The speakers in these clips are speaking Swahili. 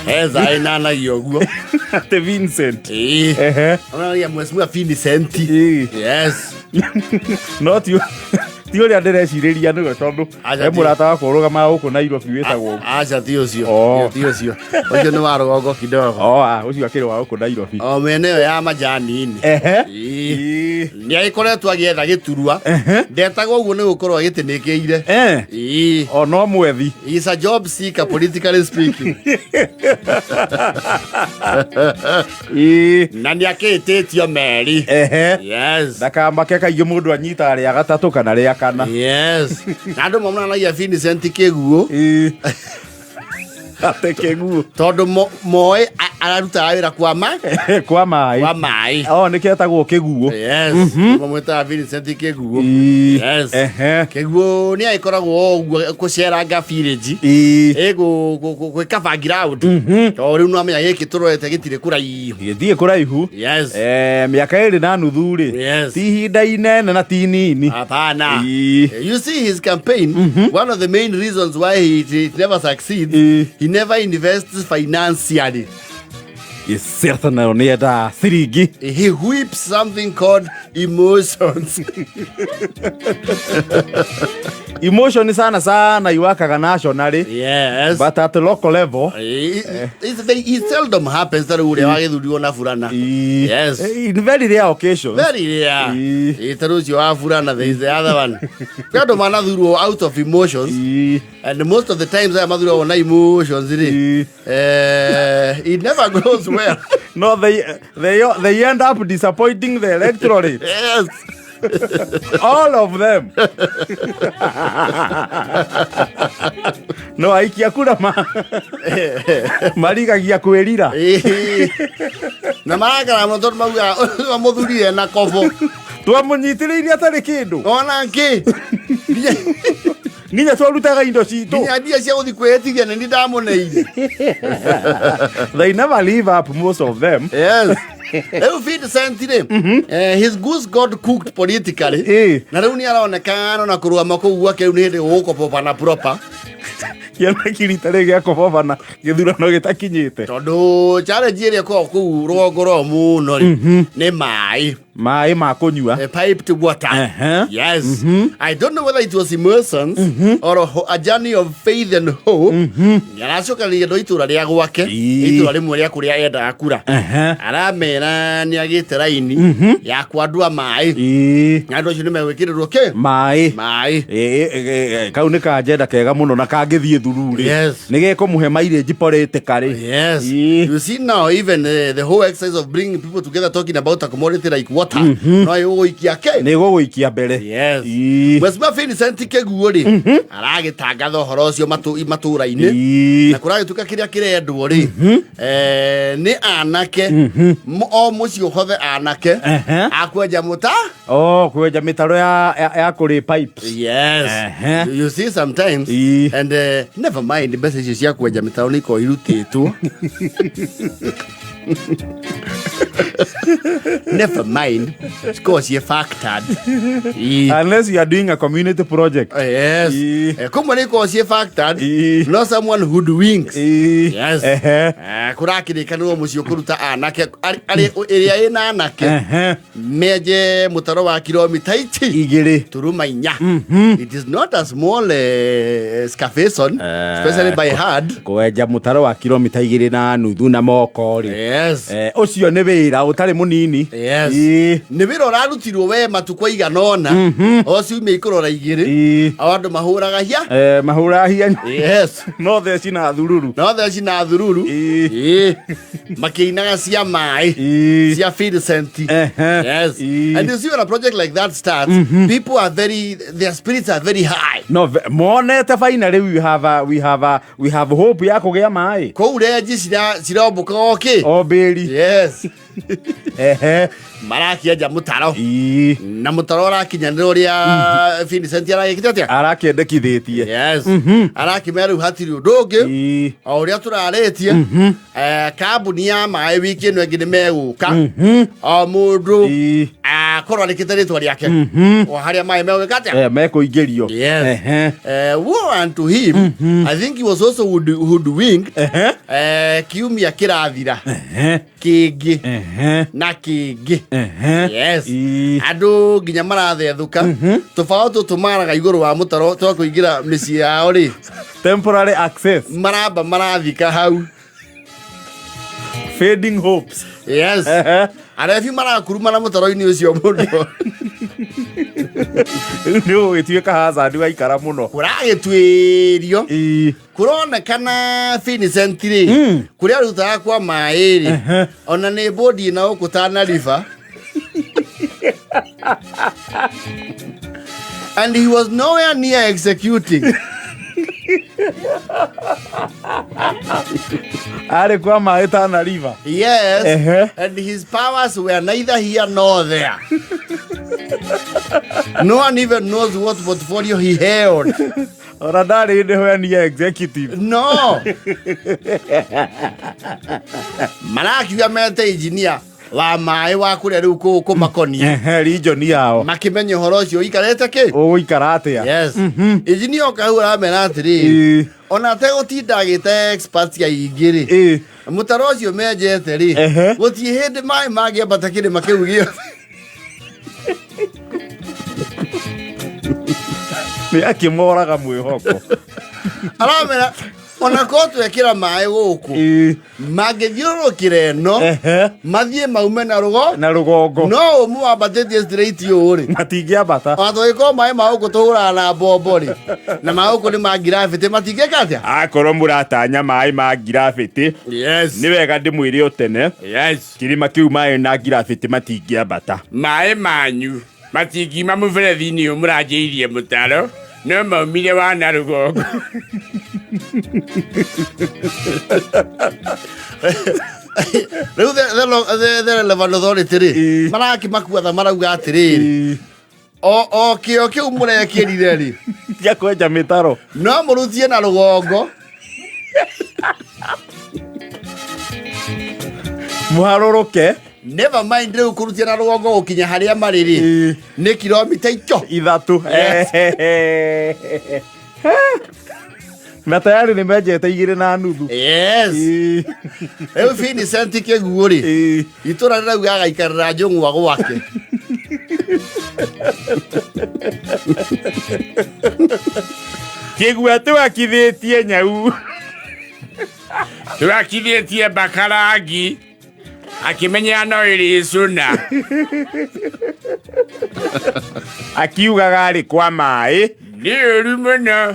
Eza inana yoguo. The Vincent. Ona ya Mheshimiwa Vincent. Yes. Not you. Tio ria ndirecireria nĩwe tondu murata wakwa ũrũgama gũkũ Nairobi wĩtagwo aca ti ũcio ti ũcio ũcio nĩ wa rũgongo kidogo ũcio akĩrĩ wa gũkũ Nairobi mĩena ĩyo ya majani-inĩ nĩ agĩkoretwo agĩetha gĩturwa ndetagwo ũguo nĩ gũkorwo agĩtĩnĩkĩire no mwethi he is a job seeker politically speaking na nĩ akĩtĩtio meri yes ndakamake kaingĩ mũndũ anyita rĩa gatatũ kana rĩa kana yes na andũ mamunanagia Vincent kĩguo ate kĩguo tondu moĩ araruta wĩra kwa maai nĩkĩo etagwo kĩguo yes mamwĩtaga Vincent kĩguo yes kĩguo nĩ agĩkoragwo ũguo gũceranga village gwĩkaba ground tondũ rĩu no amenya gĩkĩ tũrorete gĩtirĩ kũraihu yes mĩaka 2.5 ti ihinda inene na ti nini hapana you see his campaign one of the main reasons why he never succeeds he never invests financially. Certainly nienda ciringi. He whips something called emotions. Emotion sana iwakaga nationally. Yes. But at the local level, it seldom happens that ule wagithurio na furana. Yes. In very rare occasions. Very rare. Itarucio wa furana, there is the other one. Kado manathuro out of emotions. And most of the times I maduro on emotions. It never goes well. No, they end up disappointing the electorate. Yes. All of them. No, aikia kura marigagia kwirira. Na maragara motor mauga muthurire na kobo. Twamunyitiriire atari kindu. Ona nki. Nginya twarutaga indo citu. Nginya ndia cia guthi kwetithia ni ndamuneire. They never live up, most of them. Yes. Vincent his goose got cooked politically. Na riu ni araonekana na kurugama kuu gwake riu ni hindi gukobobana proper. Kiana kiritare gya kobobana githurano gitakinyite. Tondu challenge ĩrĩa kuu rũgongo muno ni maai ma kunyua piped water. Yes. I don't know whether it was immersions or a journey of faith and hope. Yaracokanĩria ndo itura rĩa gwake itura rĩmwe rĩa kũrĩa endaga kura aramera nĩ agĩte raini ya kwandua maai na andũ acio nĩ megwĩkĩrĩrwo kĩ maai kau nĩ kanjenda kega mũno na kangĩthiĩ thururi nĩ gekũmũhe mileage politically. Yes. You see now even the whole exercise of bringing people together talking about a commodity like water no yũgũikia kĩ nĩ gũgũikia mbere. Yes. Mheshimiwa Vincent kĩguo rĩ aragĩtangatha ũhoro ũcio matũũra-inĩ na kũragĩtuĩka kĩrĩa kĩrendwo rĩ nĩ anake o mũciĩ ũhothe anake akwenja kwenja mĩtaro ya kũrĩ pipes. Yes. You see sometimes and never mind mbeca icio cia kwenja mĩtaro nĩ ikoragwo irutĩtwo. Never mind, because you're factored. Unless you are doing a community project. Yes. Come because you're factored, not someone who winks. Yes. Kurakirika no mucio kuruta anake area ina anake. Meje mutaro wa kilomita 2 turuma 4. It is not a small scafation, especially by hand. Kwenja mutaro wa kilomita 2.5 na moko ri. Yes. Ucio nĩ wĩra ũtarĩ mũnini. Yes. Nĩ wĩra ũrarutirwo we matukũ iganona. Ũcio ime ikorora 2. Andũ mahũraga hinya. Yes. No theci na thururu. Makĩinaga cia maai. Cia Vincent. Yes. And you see when a project like that starts, people are their spirits are very high. No, monete finally we have hope ya kũgĩa maai. Kũu renji ciromboka okay. Oberi. Yes. Marakienja mutaro na mutaro arakinyanĩra ũrĩa Vincent aragĩkĩte atĩa arakĩendekithĩtie. Yes. Arakĩmera rĩu hatirĩ ũndũ ũngĩ o ũrĩa tũrarĩtie kambuni ya maĩ wiki ĩno ĩngĩ nĩ megũka o mũndũ agakorwo andĩkĩte rĩtwa rĩake o harĩa maĩ megwĩka mekũingĩrio. Woe unto him, I think he was also hoodwinked. Kiumia kĩrathira kĩngĩ na kĩngĩ. Yes, andũ nginya marathethũka tũbaũ tũtũ maraga igũrũ wa mũtaro twa kũingĩra mĩciĩ yao rĩ, temporary access, maramba marathika hau. Fading hopes. Yes. Arefi marakuruma na mũtaro-inĩ ũcio mũno. Nĩ ũgĩtuĩka hazard waikara mũno. Kũragĩtuĩrio. Kũronekana Vincent rĩ, kũrĩa arutaga kwa maĩ rĩ, ona nĩ bodi na ũkũtana river. And he was nowhere near executing. Are kwa maĩ Tana River. Yes. And his powers were neither here nor there. No one even knows what portfolio he held. Ora ndarĩ nĩwe ni executive. No. Marakiuga mete engineer wa maĩ wa kũrĩa rĩu kũmakonia. Region yao. Makĩmenya ũhoro ũcio ũikarĩte kĩ? Ũgũikara atĩa? Yes. Engineer ũkahũra mena atĩrĩ. Ona tegũtinda agĩte experts aingĩ rĩ. Mũtaro ũcio menjete rĩ. Gũtirĩ hĩndĩ maĩ mangĩambata kĩrĩma kĩu gĩothe. Nĩ akĩmoraga mwĩhoko. Aramera ona ko twekĩra maĩ gũkũ mangĩthiũrũrũkĩra ĩno mathiĩ maume na rũgongo no ũmwe wambatĩtie straight ũũ rĩ matingĩambata ona tũgĩkorwo maĩ ma gũkũ tũhũraga na mbombo rĩ na ma gũkũ nĩ ma ngirabĩtĩ matingĩka atĩa akorwo mũratanya maĩ ma ngirabĩtĩ nĩ wega ndĩmwĩre o tene kĩrĩma kĩu maĩ na ngirabĩtĩ matingĩambata maĩ manyu matingiuma mũberethi-inĩ ũyũ mũranjĩirie mũtaro no maumire wa na rũgongo. Rĩu the relevant authority rĩ marakĩmakuatha marauga atĩrĩrĩ o kĩo kĩu mũrekĩrire rĩ gĩa kwenja mĩtaro no mũrutie na rũgongo mũharũrũke. Never mind rĩu kũrutia na rũgongo gũkinya harĩa marĩ rĩ nĩ kilomita 3 na tayari nĩ menjete 2.5. Yes. Rĩu Vincent kĩguũ rĩ itũra rĩu agaikarĩra njũng'wa gwake. Kĩguũ twakithĩtie nyau twakithĩtie Bakarangi akimenya no ĩrĩ cuna akiugaga arĩ kwa maĩ nĩ ũru mũno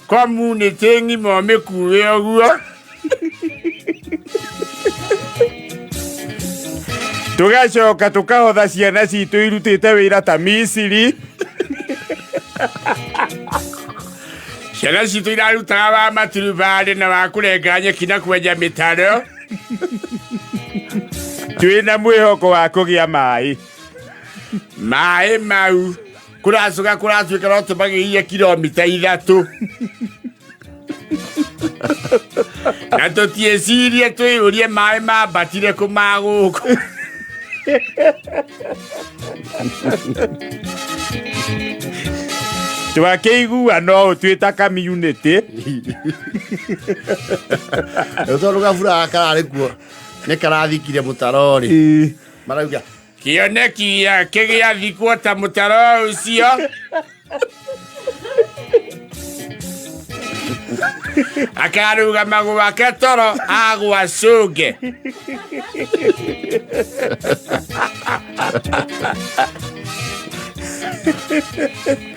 community ng'ima mĩkuĩ ũguo tũgacoka tũkahotha ciana citũ irutĩte wĩra ta Misiri ciana citũ irarutaga wa maturubarĩ na wa kũrenga nyeki na kwenja mĩtaro twĩna mwĩhoko wa kũgĩa maĩ mau kũracoka kũratuĩka no tũmagĩirie kilomita 3 na tũtiĩcirie twĩyũrie maĩ mambatire kũ magũkũ twakĩigua no ũtuĩta community tondũ gabura kararĩ kuo nĩ karathikire mũtaro rĩ marauga kĩoneki gĩake gĩathikwo ta mũtaro ũcio akarũgama gwake toro agwa cũnge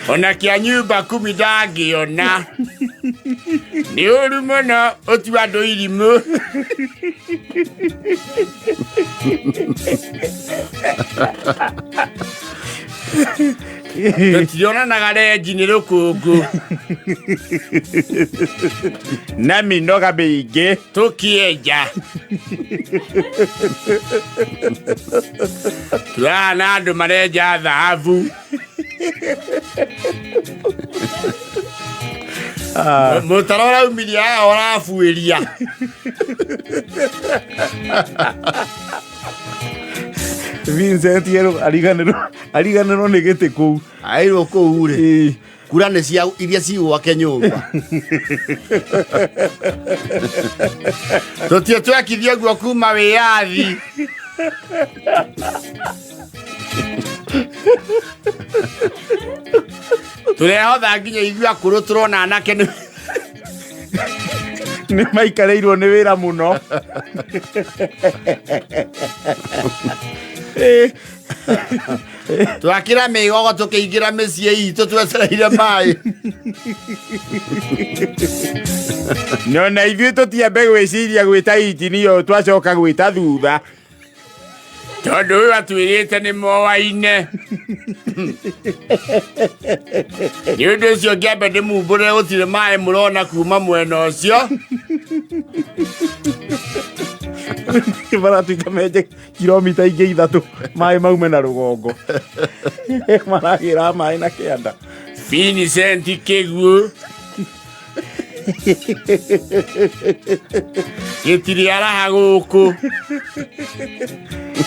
ona kĩa nyumba 10 ndangĩona nĩ ũru mũno ũtua andũ irimũ tũtionanaga renji nĩ rũkũngũ na mĩnoga mĩingĩ tũkĩenja turana andũ marenja thahabu mũtaro ũraumirie haha ũrabuĩria Vincent ariganĩrwo nĩ gĩtĩ kũu. Airwo kũu rĩ. Kura nĩ cia iria cigwake nyũmba. Tũtio twekithia guo kuma wĩyathi. Tũrehotha nginya igua kũrũ tũrona anake nĩ maikarĩirwo nĩ wĩra mũno. Twakĩra mĩgogo tũkĩingĩra mĩciĩ itũ twetereire maĩ. Nona ithuĩ tũtiambe gwĩciria gwĩta injinia twacoka gwĩta thutha. Tondũ ũyũ atuĩrĩte nĩ moaine. Nĩ ũndũ ũcio ngĩambe ndĩmumbũrĩre gũtirĩ maĩ mũrona kuma mwena ũcio. Maratuĩka menje kilomita ingĩ 3 maĩ maume na rũgongo. Maragĩra maĩ na kĩanda. Vincent kĩguũ. Gĩtirĩ araha gũkũ.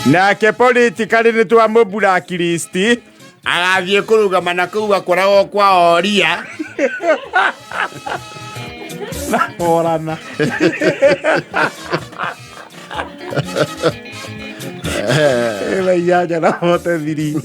Nake politically nĩ twamũ-blacklist. Agathiĩ kũrũgama na kũu akoragwo kwa oria. Orana. Ela ya na hote thiri.